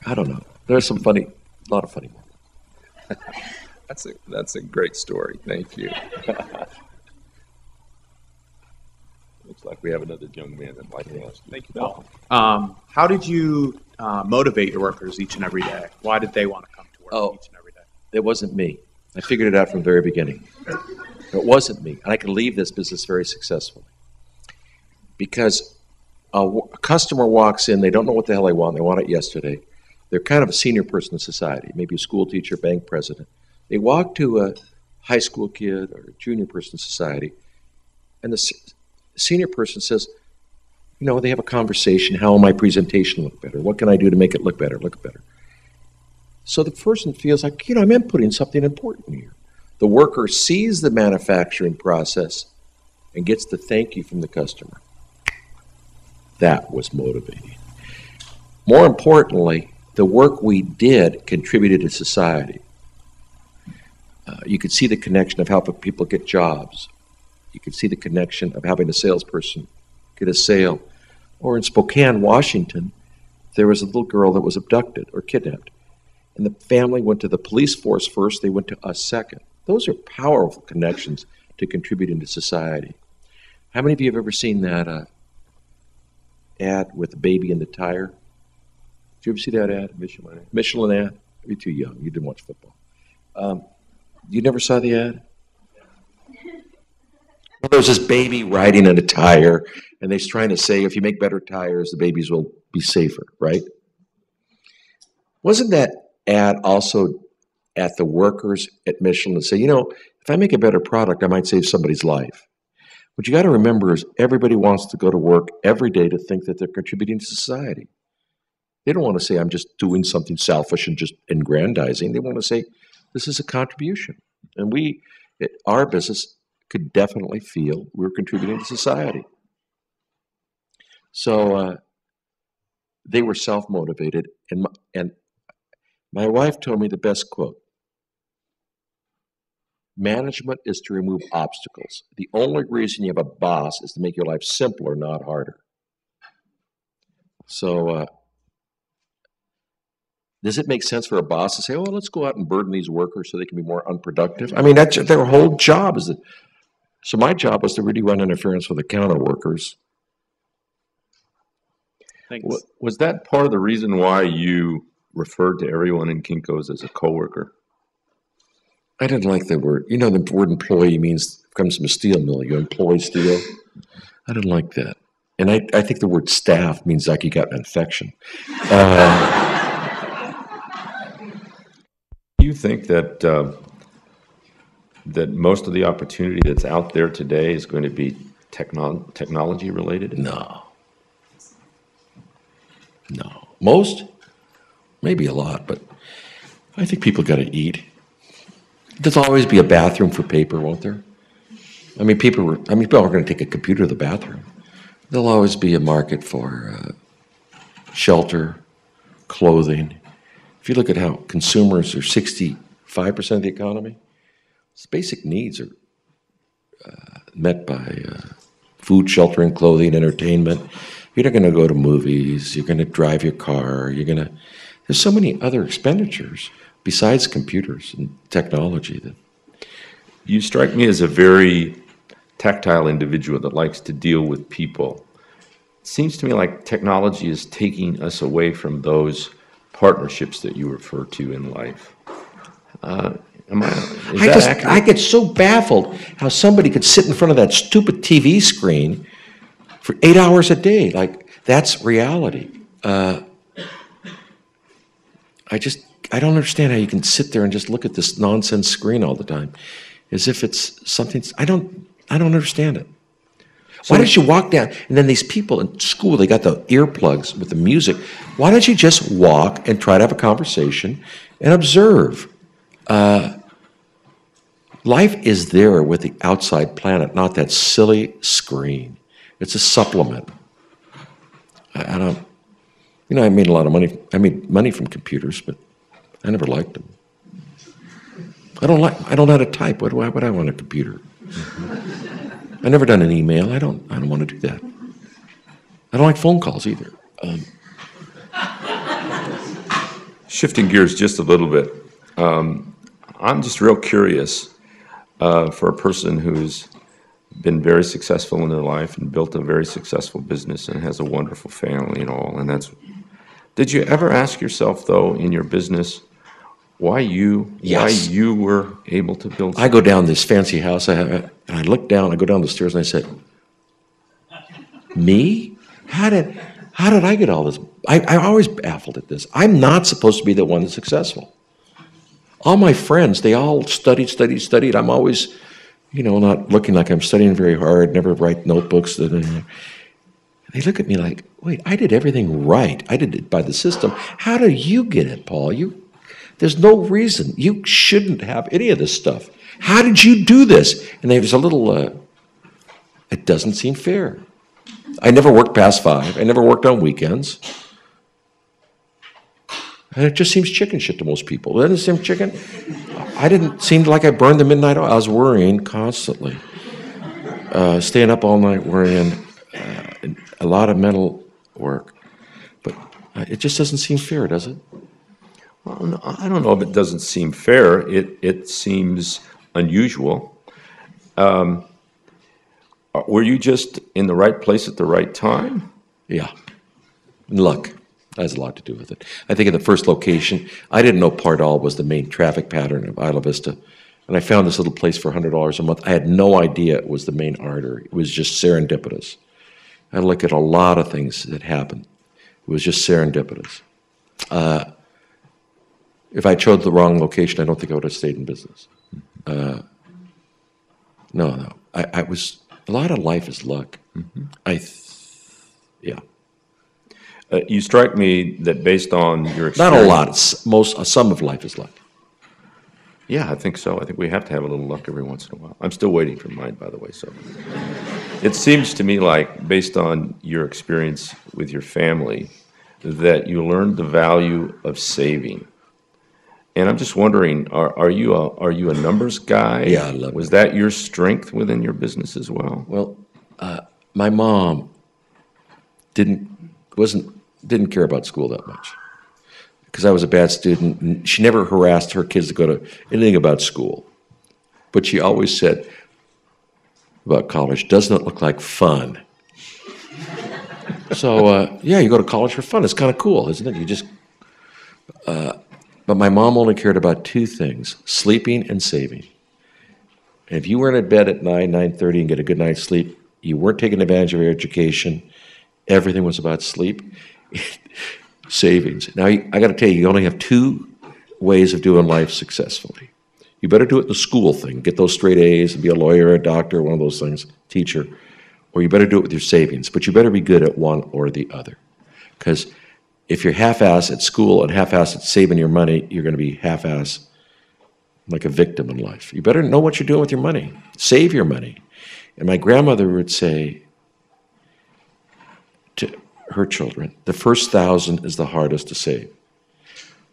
I don't know. There's some funny, a lot of funny. That's a great story. Thank you. Looks like we have another young man that might ask. Thank you, Paul. How did you motivate your workers each and every day? Why did they want to come to work each and every day? It wasn't me. I figured it out from the very beginning. It wasn't me. And I could leave this business very successfully. Because a customer walks in, they don't know what the hell they want it yesterday. They're kind of a senior person in society, maybe a school teacher, bank president. They walk to a high school kid or a junior person in society, and the senior person says, you know, they have a conversation, how will my presentation look better? What can I do to make it look better? So the person feels like, you know, I'm inputting something important here. The worker sees the manufacturing process and gets the thank you from the customer. That was motivating. More importantly, the work we did contributed to society. You could see the connection of helping people get jobs. You could see the connection of having a salesperson get a sale. Or in Spokane, Washington, there was a little girl that was abducted or kidnapped. And the family went to the police force first, they went to us second. Those are powerful connections to contributing to society. How many of you have ever seen that ad with the baby in the tire? Did you ever see that ad? Michelin ad? You're too young. You didn't watch football. You never saw the ad? Well, there's this baby riding in a tire, and they're trying to say if you make better tires, the babies will be safer, right? Wasn't that ad also at the workers at Michelin to say, you know, if I make a better product, I might save somebody's life? What you got to remember is everybody wants to go to work every day to think that they're contributing to society. They don't want to say, I'm just doing something selfish and just aggrandizing. They want to say, this is a contribution. And we, our business, could definitely feel we're contributing to society. So they were self-motivated. And my wife told me the best quote. Management is to remove obstacles. The only reason you have a boss is to make your life simpler, not harder. So does it make sense for a boss to say, oh, let's go out and burden these workers so they can be more unproductive? I mean, that's their whole job. So my job was to really run interference with the counter workers. Thanks. Was that part of the reason why you referred to everyone in Kinko's as a coworker? I didn't like the word. You know, the word employee comes from a steel mill. You employ steel. I didn't like that. And I think the word staff means like you got an infection. Do you think that that most of the opportunity that's out there today is going to be technology related? No. Most? Maybe a lot, but I think people got to eat. There'll always be a bathroom for paper, won't there? I mean, people are going to take a computer to the bathroom. There'll always be a market for shelter, clothing. If you look at how consumers are 65% of the economy, its basic needs are met by food, shelter, and clothing, entertainment. You're not going to go to movies. You're going to drive your car. There's so many other expenditures besides computers and technology. That you strike me as a very tactile individual that likes to deal with people. It seems to me like technology is taking us away from those partnerships that you refer to in life. I get so baffled how somebody could sit in front of that stupid TV screen for 8 hours a day. Like, that's reality. I don't understand how you can sit there and just look at this nonsense screen all the time, as if it's something. I don't understand it. Why don't you walk down, and then these people in school, they got the earplugs with the music. Why don't you just walk and try to have a conversation and observe? Life is there with the outside planet, not that silly screen. It's a supplement. I made a lot of money. I made money from computers, but I never liked them. I don't know how to type. Why would I want a computer? I've never done an email. I don't want to do that. I don't like phone calls either. Shifting gears just a little bit, I'm just real curious for a person who's been very successful in their life and built a very successful business and has a wonderful family and all, and that's. Did you ever ask yourself, though, in your business, why you were able to build? I go down this fancy house I have, and I look down. I go down the stairs, and I said, "Me? How did I get all this?" I always baffled at this. I'm not supposed to be the one that's successful. All my friends, they all studied. I'm always, not looking like I'm studying very hard. Never write notebooks. They look at me like, "Wait, I did everything right. I did it by the system. How do you get it, Paul? There's no reason. You shouldn't have any of this stuff. How did you do this?" And there's a little, it doesn't seem fair. I never worked past 5. I never worked on weekends. And it just seems chicken shit to most people. Doesn't it seem chicken? I didn't seem like I burned the midnight oil. I was worrying constantly. Staying up all night worrying. A lot of mental work. But it just doesn't seem fair, does it? Well, no, I don't know if it doesn't seem fair. It seems unusual. Were you just in the right place at the right time? Yeah. Luck has a lot to do with it. I think in the first location, I didn't know Pardal was the main traffic pattern of Isla Vista. And I found this little place for $100 a month. I had no idea it was the main artery. It was just serendipitous. I look at a lot of things that happened. It was just serendipitous. If I chose the wrong location, I don't think I would have stayed in business. No. I was. A lot of life is luck. Mm-hmm. Yeah. You strike me that based on your experience. Not a lot. Some of life is luck. Yeah, I think so. I think we have to have a little luck every once in a while. I'm still waiting for mine, by the way. So it seems to me like, based on your experience with your family, that you learned the value of saving. And I'm just wondering, are you a numbers guy? Yeah, I love it. Was that your strength within your business as well? Well, my mom didn't care about school that much because I was a bad student. And she never harassed her kids to go to anything about school, but she always said about college, "Doesn't it look like fun?" So yeah, you go to college for fun. It's kind of cool, isn't it? You just. But my mom only cared about 2 things, sleeping and saving. And if you weren't in bed at 9:30 and get a good night's sleep, you weren't taking advantage of your education. Everything was about sleep, savings. Now, I got to tell you, you only have 2 ways of doing life successfully. You better do it the school thing, get those straight A's and be a lawyer, a doctor, one of those things, teacher. Or you better do it with your savings. But you better be good at one or the other. Because if you're half-ass at school and half-ass at saving your money, you're going to be half-ass like a victim in life. You better know what you're doing with your money. Save your money. And my grandmother would say to her children, the first $1,000 is the hardest to save.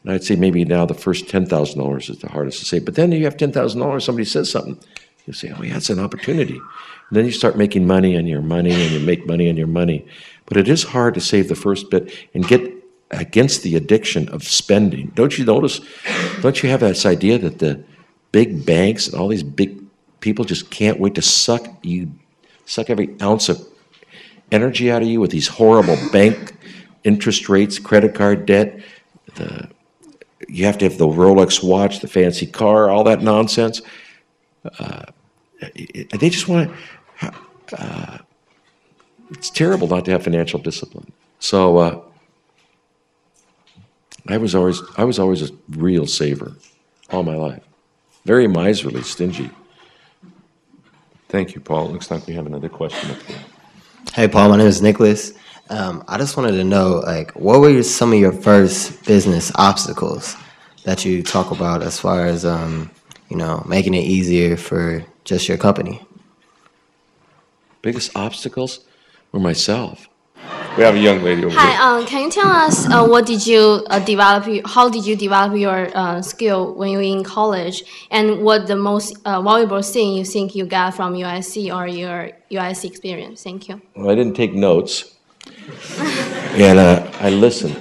And I'd say maybe now the first $10,000 is the hardest to save. But then you have $10,000, somebody says something, you say, "Oh yeah, it's an opportunity." And then you start making money on your money, and you make money on your money. But it is hard to save the first bit and get against the addiction of spending. Don't you have this idea that the big banks and all these big people just can't wait to suck every ounce of energy out of you with these horrible bank interest rates, credit card debt, you have to have the Rolex watch, the fancy car, all that nonsense. They just want to, it's terrible not to have financial discipline. So, I was always a real saver all my life. Very miserly, stingy. Thank you, Paul. It looks like we have another question up here. Hey, Paul, my name is Nicholas. I just wanted to know, what were some of your first business obstacles that you talk about as far as, making it easier for just your company? Biggest obstacles were myself. We have a young lady over here. Hi, can you tell us what did you develop? How did you develop your skill when you were in college, and what the most valuable thing you think you got from USC or your USC experience? Thank you. Well, I didn't take notes, and I listened.